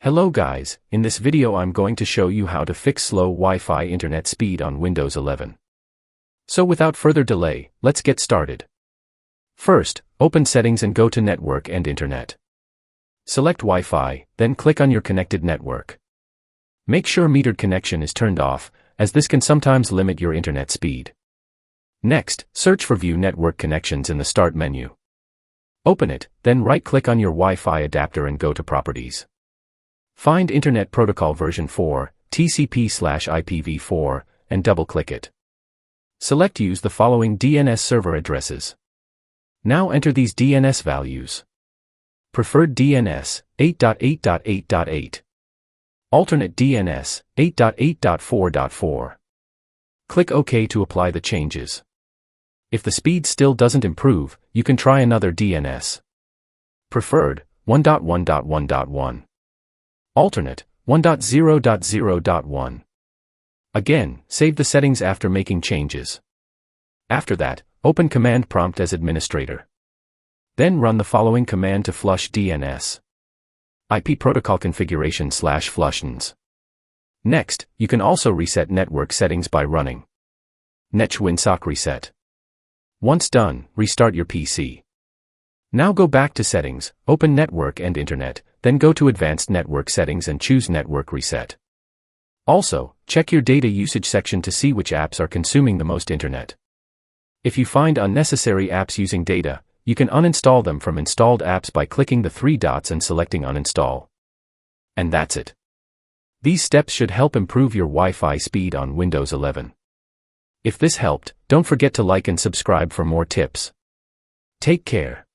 Hello guys, in this video I'm going to show you how to fix slow Wi-Fi internet speed on Windows 11. So without further delay, let's get started. First, open Settings and go to Network and Internet. Select Wi-Fi, then click on your connected network. Make sure metered connection is turned off, as this can sometimes limit your internet speed. Next, search for View Network Connections in the Start menu. Open it, then right-click on your Wi-Fi adapter and go to Properties. Find Internet Protocol version 4, TCP/IPv4, and double-click it. Select Use the following DNS server addresses. Now enter these DNS values. Preferred DNS, 8.8.8.8. Alternate DNS, 8.8.4.4. Click OK to apply the changes. If the speed still doesn't improve, you can try another DNS. Preferred, 1.1.1.1. Alternate, 1.0.0.1. Again, save the settings after making changes. After that, open Command Prompt as administrator. Then run the following command to flush DNS. IP protocol configuration/flushdns. Next, you can also reset network settings by running netwinsock reset. Once done, restart your PC. Now go back to Settings, open Network and Internet, then go to Advanced Network Settings and choose Network Reset. Also, check your data usage section to see which apps are consuming the most internet. If you find unnecessary apps using data, you can uninstall them from installed apps by clicking the three dots and selecting Uninstall. And that's it. These steps should help improve your Wi-Fi speed on Windows 11. If this helped, don't forget to like and subscribe for more tips. Take care.